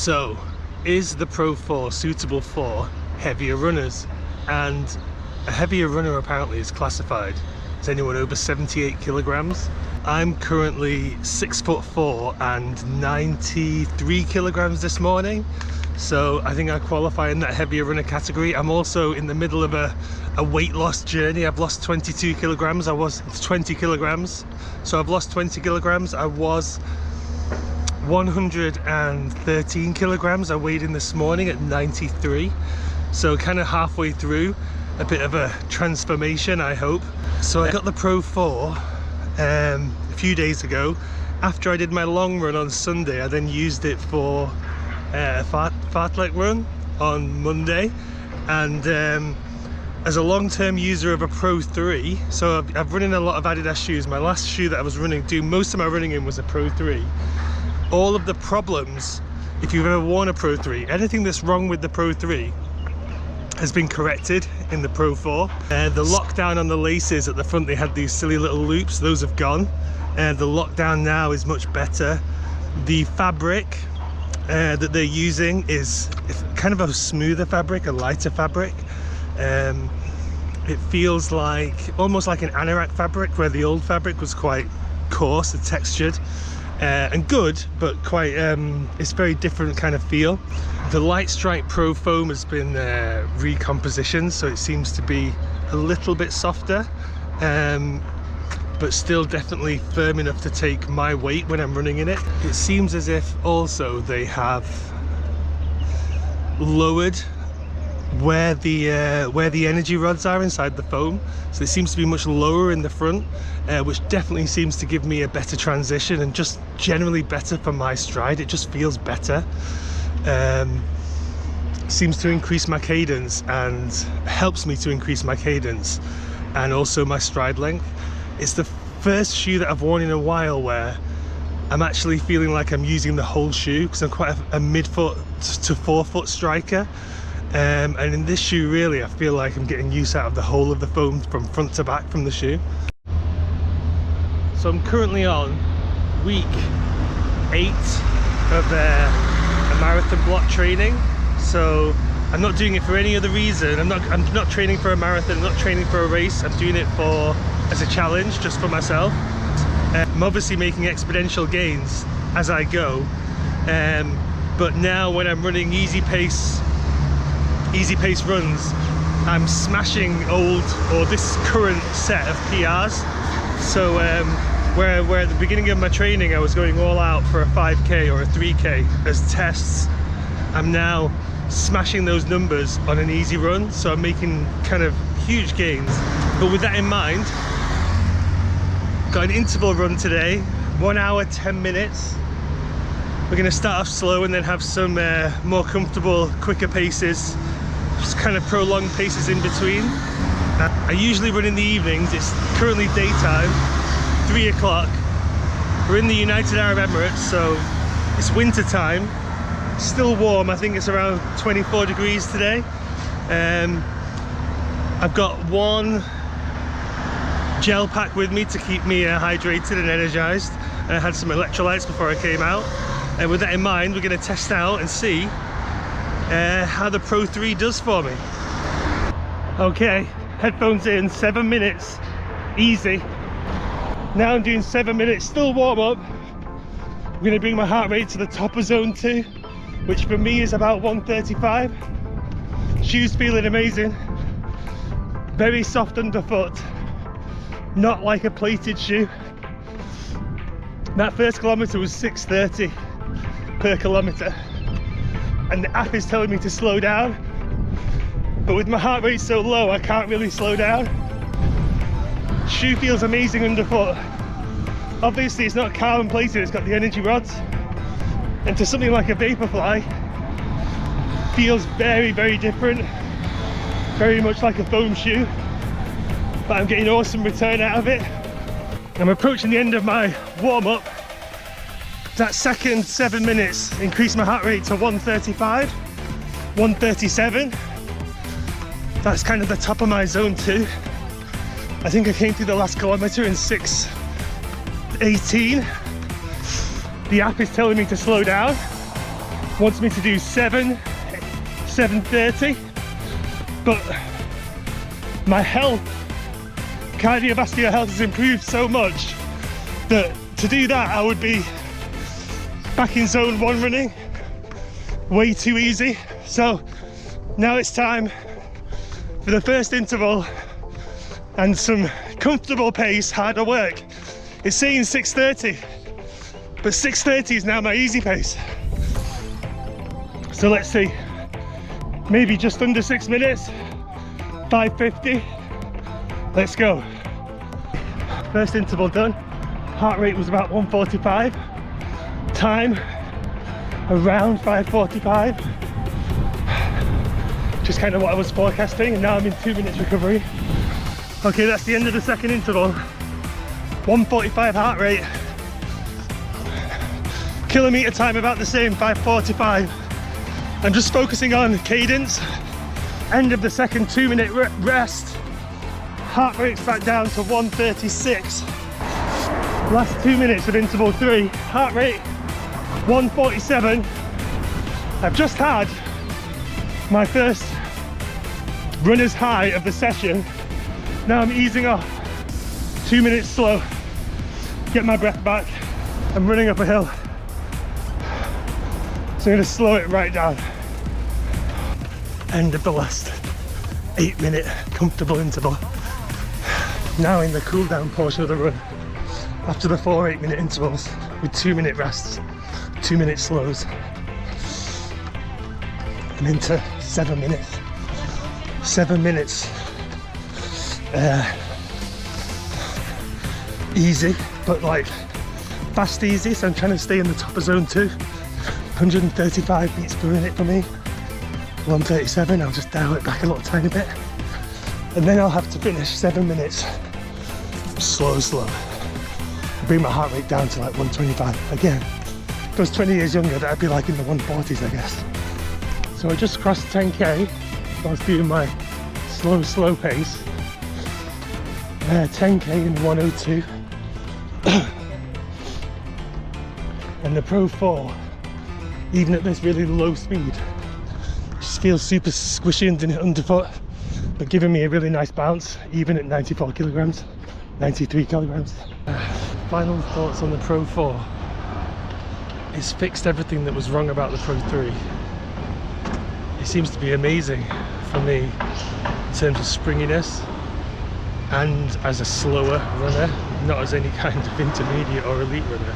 So, is the Pro 4 suitable for heavier runners? And a heavier runner apparently is classified as anyone over 78 kilograms. I'm currently 6'4" and 93 kilograms this morning. So I think I qualify in that heavier runner category. I'm also in the middle of a weight loss journey. I've lost 22 kilograms. I was 20 kilograms. So I've lost 20 kilograms. I was 113 kilograms. I weighed in this morning at 93. So kind of halfway through a bit of a transformation, I hope. So I got the Pro 4 a few days ago. After I did my long run on Sunday, I then used it for a fartlek run on Monday, and as a long-term user of a Pro 3, so I've run in a lot of Adidas shoes. My last shoe that I was doing most of my running in was a Pro 3. All of the problems, if you've ever worn a Pro 3, anything that's wrong with the Pro 3 has been corrected in the Pro 4. The lockdown on the laces at the front, they had these silly little loops, those have gone. The lockdown now is much better. The fabric that they're using is kind of a smoother fabric, a lighter fabric. It feels like almost like an anorak fabric, where the old fabric was quite coarse and textured and good, but quite it's very different kind of feel. The Light Strike Pro foam has been recompositioned, so it seems to be a little bit softer, but still definitely firm enough to take my weight when I'm running in it. It seems as if also they have lowered where the energy rods are inside the foam, so it seems to be much lower in the front, which definitely seems to give me a better transition and just generally better for my stride. It just feels better. Seems to increase my cadence and helps me to increase my cadence and also my stride length. It's the first shoe that I've worn in a while where I'm actually feeling like I'm using the whole shoe, because I'm quite a mid-foot to forefoot striker. And in this shoe, really, I feel like I'm getting use out of the whole of the foam from front to back from the shoe. So I'm currently on week 8 of a marathon block training. So I'm not doing it for any other reason. I'm not training for a marathon, I'm not training for a race. I'm doing it as a challenge, just for myself. I'm obviously making exponential gains as I go. But now when I'm running easy pace runs, I'm smashing this current set of PRs. So where at the beginning of my training I was going all out for a 5k or a 3k as tests, I'm now smashing those numbers on an easy run, so I'm making kind of huge gains. But with that in mind, got an interval run today, 1 hour 10 minutes. We're going to start off slow and then have some more comfortable, quicker paces, just kind of prolonged paces in between. I usually run in the evenings. It's currently daytime, 3 o'clock. We're in the United Arab Emirates, so it's winter time. Still warm. I think it's around 24 degrees today. I've got one gel pack with me to keep me hydrated and energized. I had some electrolytes before I came out. And with that in mind, we're going to test out and see how the Pro 3 does for me. Okay, headphones in, 7 minutes, easy. Now I'm doing 7 minutes, still warm up. I'm going to bring my heart rate to the top of zone 2, which for me is about 135. Shoes feeling amazing. Very soft underfoot, not like a plated shoe. That first kilometre was 6:30 per kilometre, and the app is telling me to slow down, but with my heart rate so low I can't really slow down. Shoe feels amazing underfoot. Obviously it's not carbon plated, it's got the energy rods, and to something like a Vaporfly, feels very, very different, very much like a foam shoe, but I'm getting awesome return out of it. I'm approaching the end of my warm-up. That second 7 minutes increased my heart rate to 135, 137. That's kind of the top of my zone 2. I think I came through the last kilometre in 6:18. The app is telling me to slow down. wants me to do 7:30, but my health, cardiovascular health has improved so much that to do that I would be back in zone 1 running way too easy. So now it's time for the first interval and some comfortable pace, harder work. It's saying 6:30, but 6:30 is now my easy pace. So let's see, maybe just under 6 minutes, 5:50, let's go. First interval done, heart rate was about 145, time around 5:45, just kind of what I was forecasting, and now I'm in 2 minutes recovery. Okay, that's the end of the second interval, 145 heart rate, kilometer time about the same, 5:45. I'm just focusing on cadence, end of the second 2 minute rest, heart rate's back down to 136. Last 2 minutes of interval 3, heart rate 147. I've just had my first runner's high of the session. Now I'm easing off, 2 minutes slow, get my breath back. I'm running up a hill, so I'm going to slow it right down. End of the last 8 minute comfortable interval. Now in the cool down portion of the run, after the 4 8-minute intervals with 2 minute rests, 2 minute slows. I'm into 7 minutes. 7 minutes. Easy, but like fast easy, so I'm trying to stay in the top of zone 2. 135 beats per minute for me. 137, I'll just dial it back a little tiny bit. And then I'll have to finish 7 minutes slow. Bring my heart rate down to like 125. Again, if I was 20 years younger, that'd be like in the 140s, I guess. So I just crossed 10k whilst doing my slow pace. 10k in 102. And the Pro 4, even at this really low speed, just feels super squishy underfoot, but giving me a really nice bounce, even at 94 kilograms, 93 kilograms. Final thoughts on the Pro 4. It's fixed everything that was wrong about the Pro 3. It seems to be amazing for me in terms of springiness and as a slower runner, not as any kind of intermediate or elite runner.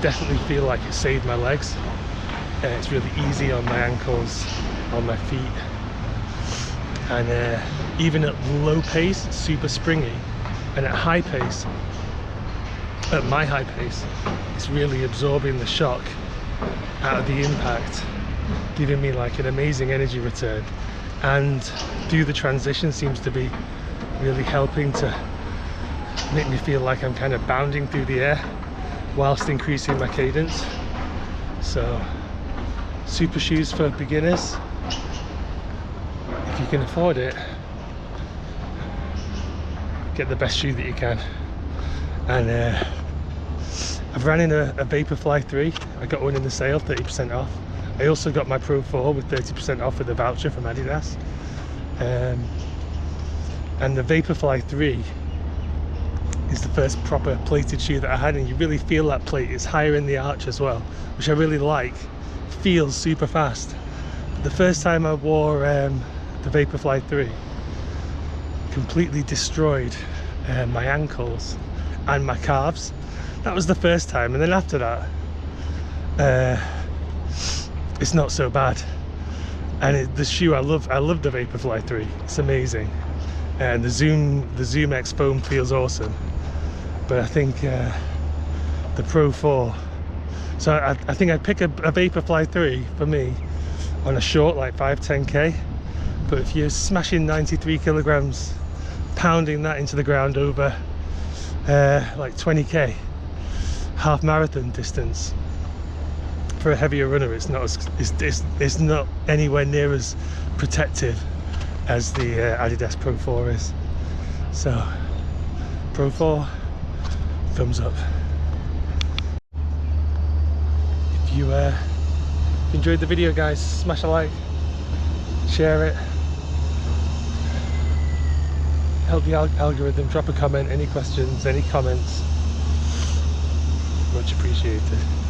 Definitely feel like it saved my legs. It's really easy on my ankles, on my feet, and even at low pace, super springy, and at high pace, at my high pace, it's really absorbing the shock out of the impact, giving me like an amazing energy return, and through the transition seems to be really helping to make me feel like I'm kind of bounding through the air whilst increasing my cadence. So super shoes for beginners, if you can afford it, get the best shoe that you can. And I've ran in a Vaporfly 3. I got one in the sale, 30% off. I also got my Pro 4 with 30% off with a voucher from Adidas. And the Vaporfly 3 is the first proper plated shoe that I had, and you really feel that plate. It's higher in the arch as well, which I really like. Feels super fast. But the first time I wore the Vaporfly 3, completely destroyed my ankles and my calves. That was the first time, and then after that it's not so bad. And the shoe, I love the Vaporfly 3. It's amazing, and the Zoom X foam feels awesome. But I think the Pro 4, so I think I'd pick a Vaporfly 3 for me on a short, like 5-10k. But if you're smashing 93 kilograms, pounding that into the ground over like 20k, half marathon distance, for a heavier runner, it's not anywhere near as protective as the Adidas Pro 4 is. So Pro 4, thumbs up. If you If you enjoyed the video, guys, smash a like, share it, help the algorithm, drop a comment, any questions, any comments, much appreciated.